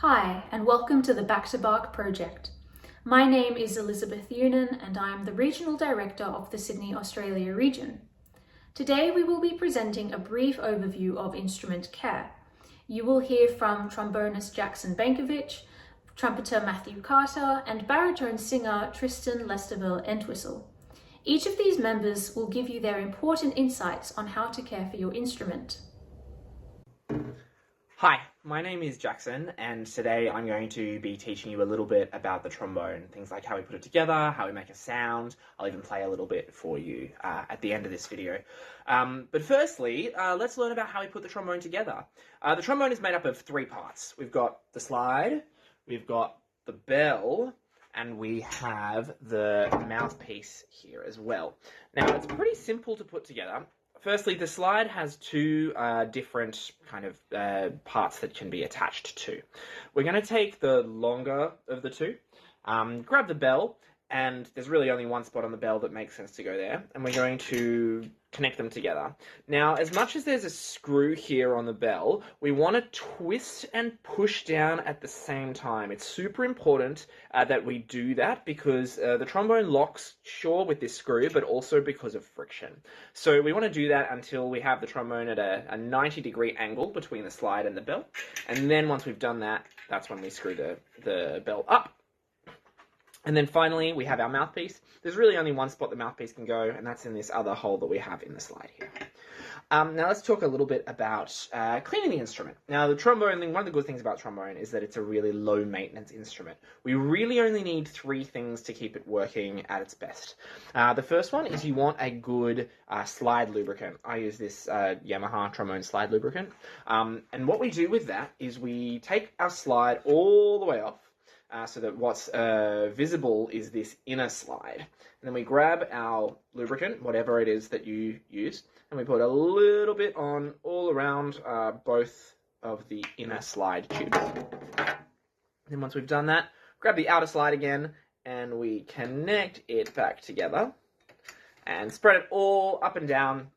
Hi, and welcome to the Back to Bark project. My name is Elizabeth Unan, and I am the Regional Director of the Sydney, Australia region. Today we will be presenting a brief overview of instrument care. You will hear from trombonist Jackson Bankovich, trumpeter Matthew Carter, and baritone singer Tristan Lesterville-Entwistle. Each of these members will give you their important insights on how to care for your instrument. Hi, my name is Jackson, and today I'm going to be teaching you a little bit about the trombone, things like how we put it together, how we make a sound. I'll even play a little bit for you at the end of this video. But firstly, let's learn about how we put the trombone together. The trombone is made up of three parts. We've got the slide, we've got the bell, and we have the mouthpiece here as well. Now, it's pretty simple to put together. Firstly, the slide has two different kind of parts that can be attached to. We're going to take the longer of the two, grab the bell, and there's really only one spot on the bell that makes sense to go there, and we're going to connect them together. Now, as much as there's a screw here on the bell, we want to twist and push down at the same time. It's super important that we do that because the trombone locks, sure, with this screw, but also because of friction. So we want to do that until we have the trombone at a 90-degree angle between the slide and the bell. And then once we've done that, that's when we screw the bell up. And then finally, we have our mouthpiece. There's really only one spot the mouthpiece can go, and that's in this other hole that we have in the slide here. Now let's talk a little bit about cleaning the instrument. Now the trombone, one of the good things about trombone is that it's a really low maintenance instrument. We really only need three things to keep it working at its best. The first one is you want a good slide lubricant. I use this Yamaha trombone slide lubricant. And what we do with that is we take our slide all the way off, so that what's visible is this inner slide. And then we grab our lubricant, whatever it is that you use, and we put a little bit on all around both of the inner slide tubes. Then once we've done that, grab the outer slide again, and we connect it back together and spread it all up and down,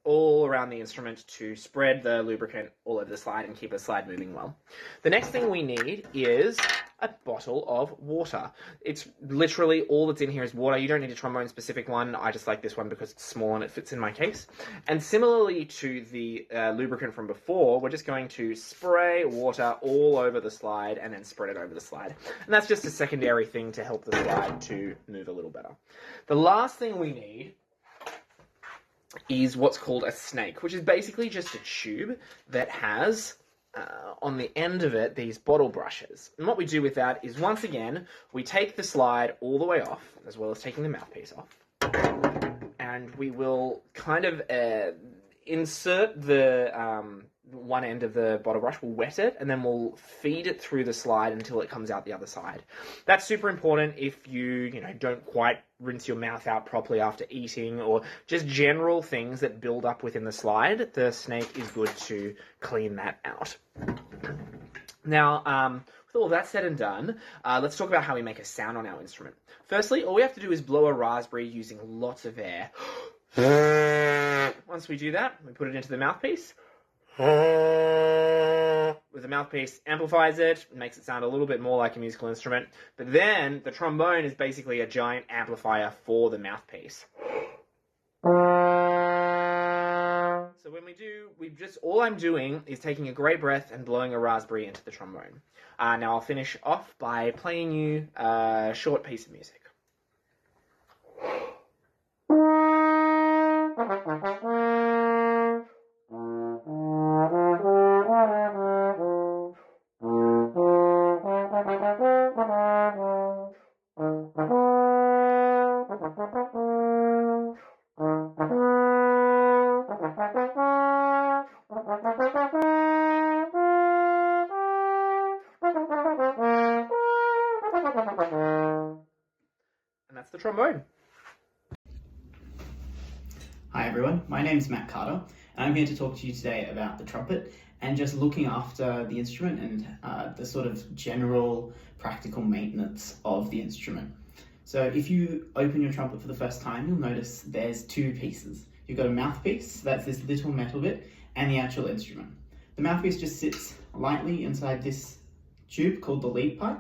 all around the instrument to spread the lubricant all over the slide and keep the slide moving well. The next thing we need is a bottle of water. It's literally all that's in here is water. You don't need a trombone specific one. I just like this one because it's small and it fits in my case. And similarly to the lubricant from before, we're just going to spray water all over the slide and then spread it over the slide. And that's just a secondary thing to help the slide to move a little better. The last thing we need is what's called a snake, which is basically just a tube that has on the end of it these bottle brushes. And what we do with that is, once again, we take the slide all the way off, as well as taking the mouthpiece off, and we will kind of insert the one end of the bottle brush, we'll wet it, and then we'll feed it through the slide until it comes out the other side. That's super important if you don't quite rinse your mouth out properly after eating, or just general things that build up within the slide. The snake is good to clean that out. Now, with all that said and done, let's talk about how we make a sound on our instrument. Firstly, all we have to do is blow a raspberry using lots of air. Once we do that, we put it into the mouthpiece. With the mouthpiece, amplifies it, makes it sound a little bit more like a musical instrument. But then the trombone is basically a giant amplifier for the mouthpiece. So when all I'm doing is taking a great breath and blowing a raspberry into the trombone. Now I'll finish off by playing you a short piece of music. And that's the trombone. Hi everyone, my name is Matt Carter, and I'm here to talk to you today about the trumpet and just looking after the instrument and the sort of general practical maintenance of the instrument. So if you open your trumpet for the first time, you'll notice there's two pieces. You've got a mouthpiece, that's this little metal bit, and the actual instrument. The mouthpiece just sits lightly inside this tube called the lead pipe,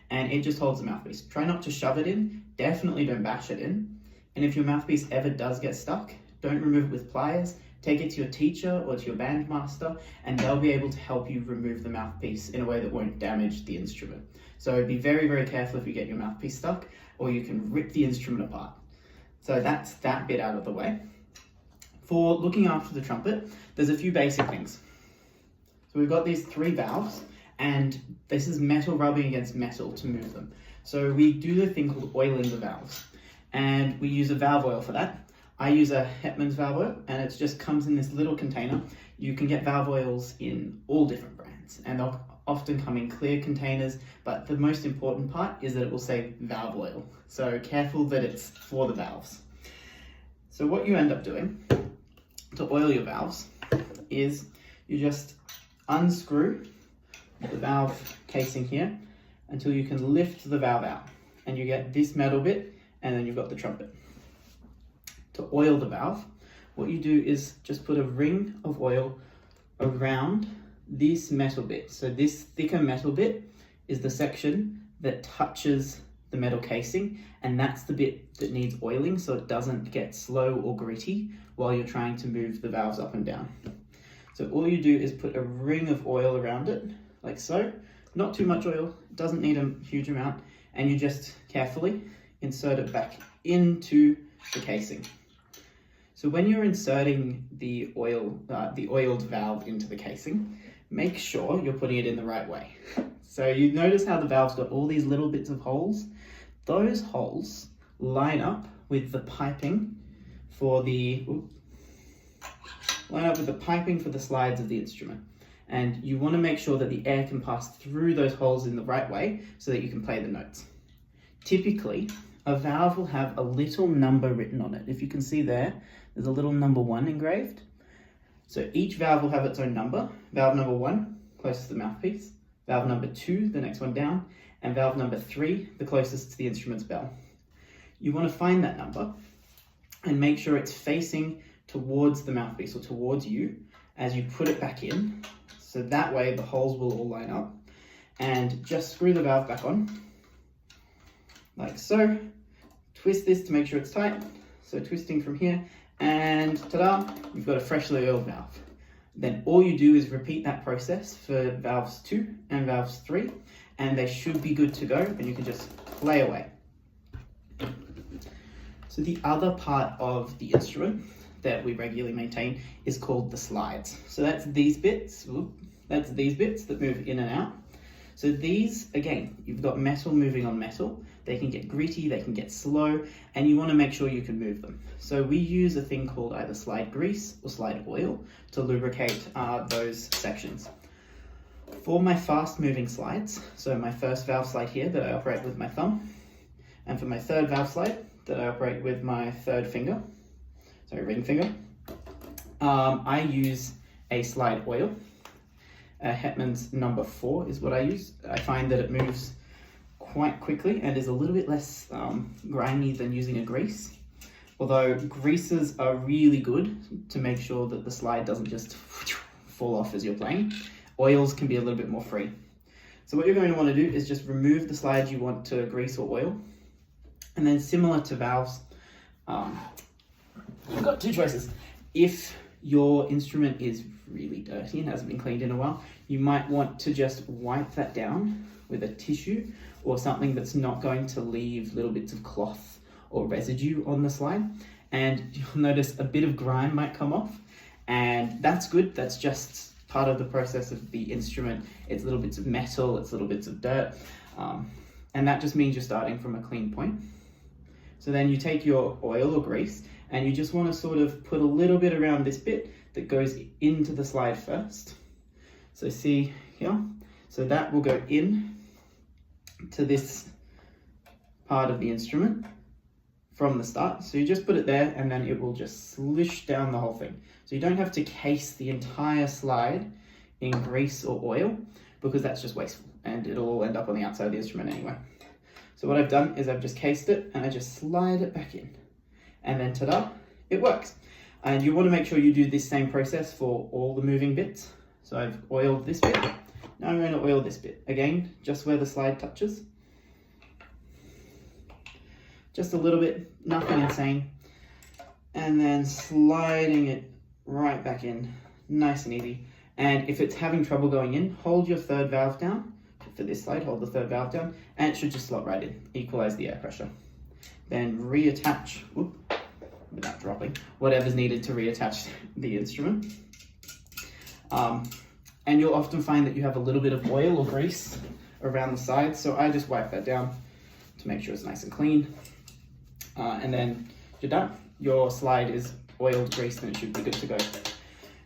and it just holds the mouthpiece. Try not to shove it in, definitely don't bash it in. And if your mouthpiece ever does get stuck, don't remove it with pliers, take it to your teacher or to your bandmaster, and they'll be able to help you remove the mouthpiece in a way that won't damage the instrument. So be very, very careful if you get your mouthpiece stuck, or you can rip the instrument apart. So that's that bit out of the way. For looking after the trumpet, there's a few basic things. So we've got these 3 valves, and this is metal rubbing against metal to move them. So we do the thing called oiling the valves, and we use a valve oil for that. I use a Hetman's valve oil, and it just comes in this little container. You can get valve oils in all different brands, and they'll often come in clear containers, but the most important part is that it will say valve oil. So careful that it's for the valves. So what you end up doing to oil your valves is you just unscrew the valve casing here until you can lift the valve out, and you get this metal bit, and then you've got the trumpet. To oil the valve, what you do is just put a ring of oil around this metal bit. So this thicker metal bit is the section that touches the metal casing, and that's the bit that needs oiling so it doesn't get slow or gritty while you're trying to move the valves up and down. So all you do is put a ring of oil around it, like so. Not too much oil, doesn't need a huge amount, and you just carefully insert it back into the casing. So when you're inserting the oiled valve into the casing, make sure you're putting it in the right way. So you notice how the valve's got all these little bits of holes? Those holes line up with the piping for the slides of the instrument. And you want to make sure that the air can pass through those holes in the right way so that you can play the notes. Typically, a valve will have a little number written on it. If you can see there, there's a little number 1 engraved. So each valve will have its own number. Valve number 1, closest to the mouthpiece. Valve number 2, the next one down. And valve number 3, the closest to the instrument's bell. You want to find that number and make sure it's facing towards the mouthpiece or towards you as you put it back in. So that way the holes will all line up. And just screw the valve back on, like so. Twist this to make sure it's tight. So twisting from here, and ta-da, you've got a freshly oiled valve. Then all you do is repeat that process for valves 2 and valves 3, and they should be good to go, and you can just play away. So the other part of the instrument that we regularly maintain is called the slides. So that's these bits, that move in and out. So these, again, you've got metal moving on metal. They can get gritty, they can get slow, and you want to make sure you can move them. So we use a thing called either slide grease or slide oil to lubricate those sections. For my fast moving slides, so my first valve slide here that I operate with my thumb, and for my third valve slide that I operate with my ring finger, I use a slide oil. Hetman's number 4 is what I use. I find that it moves quite quickly and is a little bit less grimy than using a grease. Although greases are really good to make sure that the slide doesn't just fall off as you're playing. Oils can be a little bit more free. So what you're going to want to do is just remove the slides you want to grease or oil. And then similar to valves, you've got 2 choices. If your instrument is really dirty and hasn't been cleaned in a while, you might want to just wipe that down with a tissue or something that's not going to leave little bits of cloth or residue on the slide. And you'll notice a bit of grime might come off, and that's good. That's just part of the process of the instrument. It's little bits of metal, it's little bits of dirt, and that just means you're starting from a clean point. So then you take your oil or grease and you just want to sort of put a little bit around this bit that goes into the slide first. So see here, so that will go in to this part of the instrument from the start. So you just put it there and then it will just slish down the whole thing. So you don't have to case the entire slide in grease or oil because that's just wasteful and it'll all end up on the outside of the instrument anyway. So what I've done is I've just cased it and I just slide it back in, and then ta-da, it works. And you want to make sure you do this same process for all the moving bits. So I've oiled this bit. Now I'm going to oil this bit. Again, just where the slide touches. Just a little bit, nothing insane. And then sliding it right back in, nice and easy. And if it's having trouble going in, hold your third valve down. For this slide, hold the third valve down, and it should just slot right in, equalize the air pressure. Then reattach, without dropping, whatever's needed to reattach the instrument. And you'll often find that you have a little bit of oil or grease around the sides, so I just wipe that down to make sure it's nice and clean. And then you're done. Your slide is oiled, greased, and it should be good to go.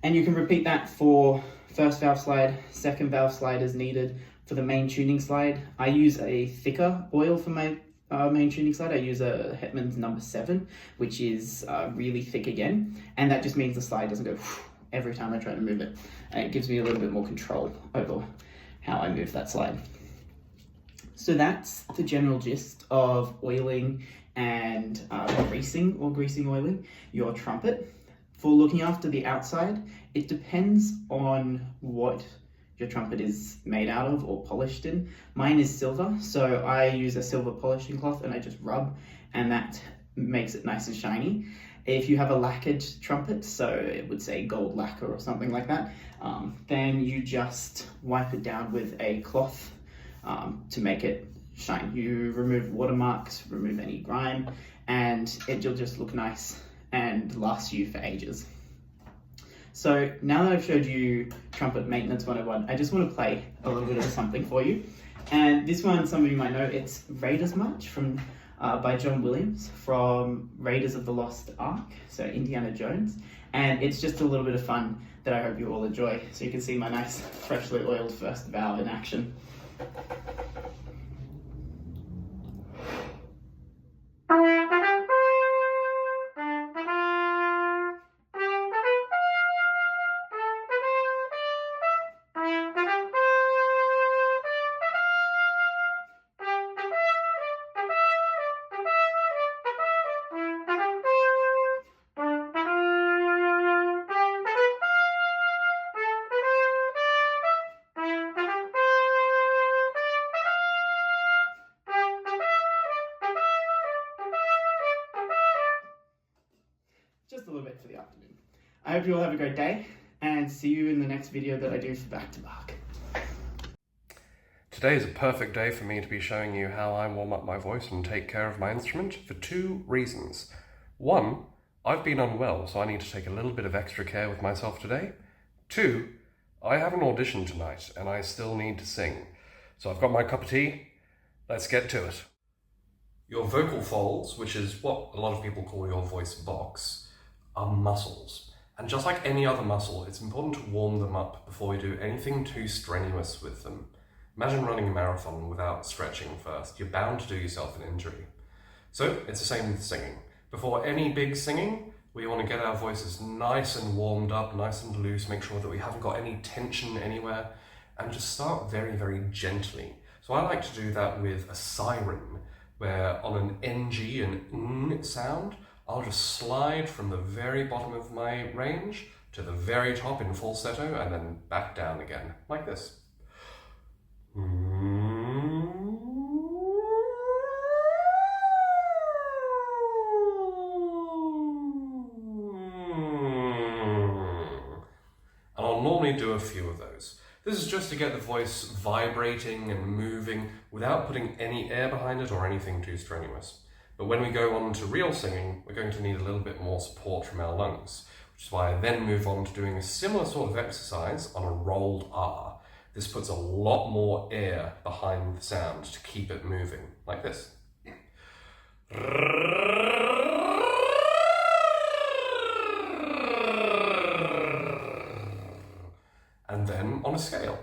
And you can repeat that for first valve slide, second valve slide as needed. For the main tuning slide, I use a thicker oil for my main tuning slide. I use a Hetman's number 7, which is really thick again. And that just means the slide doesn't go every time I try to move it. And it gives me a little bit more control over how I move that slide. So that's the general gist of oiling and greasing or greasing oiling your trumpet. For looking after the outside, it depends on what your trumpet is made out of or polished in. Mine is silver, so I use a silver polishing cloth and I just rub, and that makes it nice and shiny. If you have a lacquered trumpet, so it would say gold lacquer or something like that, then you just wipe it down with a cloth to make it shine. You remove watermarks, remove any grime, and it'll just look nice and last you for ages. So now that I've showed you Trumpet Maintenance 101, I just want to play a little bit of something for you. And this one, some of you might know, it's Raiders March by John Williams from Raiders of the Lost Ark, so Indiana Jones. And it's just a little bit of fun that I hope you all enjoy. So you can see my nice freshly oiled first valve in action. Just a little bit for the afternoon. I hope you all have a great day, and see you in the next video that I do for Back to Bark. Today is a perfect day for me to be showing you how I warm up my voice and take care of my instrument for 2 reasons. 1, I've been unwell, so I need to take a little bit of extra care with myself today. 2, I have an audition tonight and I still need to sing. So I've got my cup of tea, let's get to it. Your vocal folds, which is what a lot of people call your voice box, are muscles. And just like any other muscle, it's important to warm them up before we do anything too strenuous with them. Imagine running a marathon without stretching first. You're bound to do yourself an injury. So it's the same with singing. Before any big singing, we want to get our voices nice and warmed up, nice and loose, make sure that we haven't got any tension anywhere, and just start very, very gently. So I like to do that with a siren, where on an NG and N sound, I'll just slide from the very bottom of my range to the very top in falsetto and then back down again, like this. And I'll normally do a few of those. This is just to get the voice vibrating and moving without putting any air behind it or anything too strenuous. But when we go on to real singing, we're going to need a little bit more support from our lungs, which is why I then move on to doing a similar sort of exercise on a rolled R. This puts a lot more air behind the sound to keep it moving, like this. And then on a scale.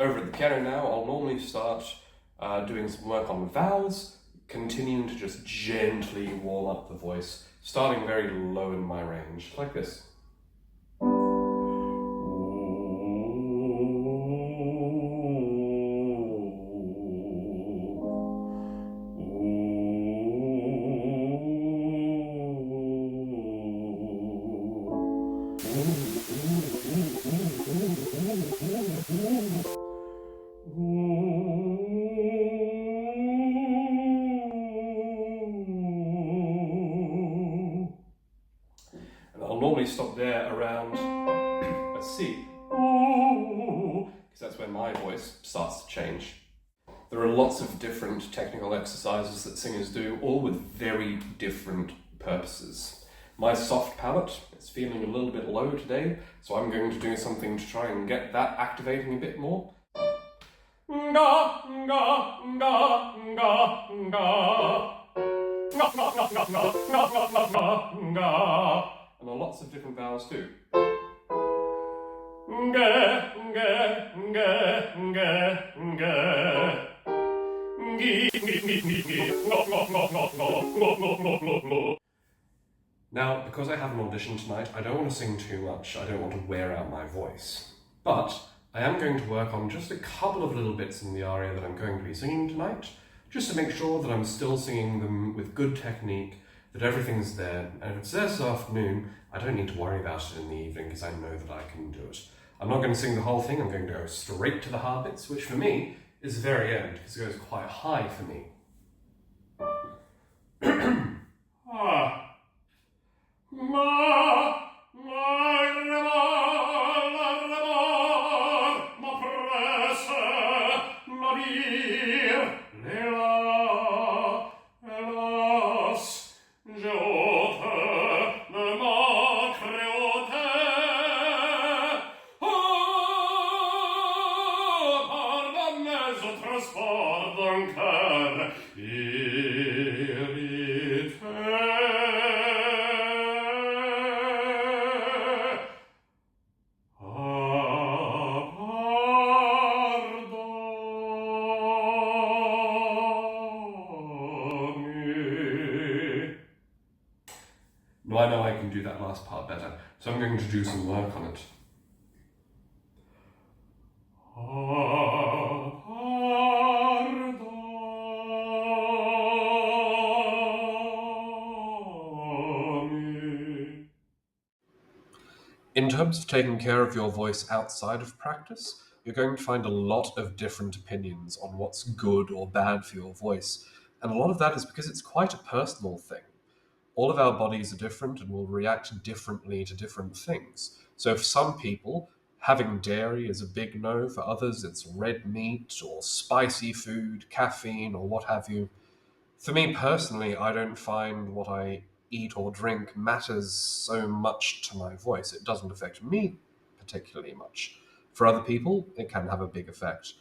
Over at the piano now, I'll normally start doing some work on the vowels, continuing to just gently warm up the voice, starting very low in my range, like this. And I'll normally stop there around a C, because that's where my voice starts to change. There are lots of different technical exercises that singers do, all with very different purposes. My soft palate is feeling a little bit low today, so I'm going to do something to try and get that activating a bit more. Nga, nga, nga, nga, nga. Nga, nga, nga, nga, nga, nga, nga, nga, nga. And on lots of different vowels too. Nga, nga, nga, nga, nga. Now, because I have an audition tonight, I don't want to sing too much, I don't want to wear out my voice. But I am going to work on just a couple of little bits in the aria that I'm going to be singing tonight, just to make sure that I'm still singing them with good technique, that everything's there, and if it's there this afternoon, I don't need to worry about it in the evening because I know that I can do it. I'm not going to sing the whole thing, I'm going to go straight to the hard bits, which for me is the very end, because it goes quite high for me. Now I know I can do that last part better, so I'm going to do some work on it. In terms of taking care of your voice outside of practice, you're going to find a lot of different opinions on what's good or bad for your voice, and a lot of that is because it's quite a personal thing. All of our bodies are different and will react differently to different things. So for some people, having dairy is a big no. For others, it's red meat or spicy food, caffeine, or what have you. For me personally, I don't find what I eat or drink matters so much to my voice. It doesn't affect me particularly much. For other people, it can have a big effect.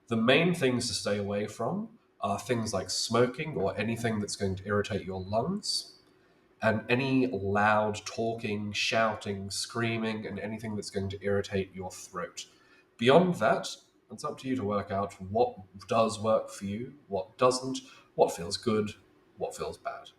The main things to stay away from are things like smoking or anything that's going to irritate your lungs, and any loud talking, shouting, screaming, and anything that's going to irritate your throat. Beyond that, it's up to you to work out what does work for you, what doesn't, what feels good, what feels bad.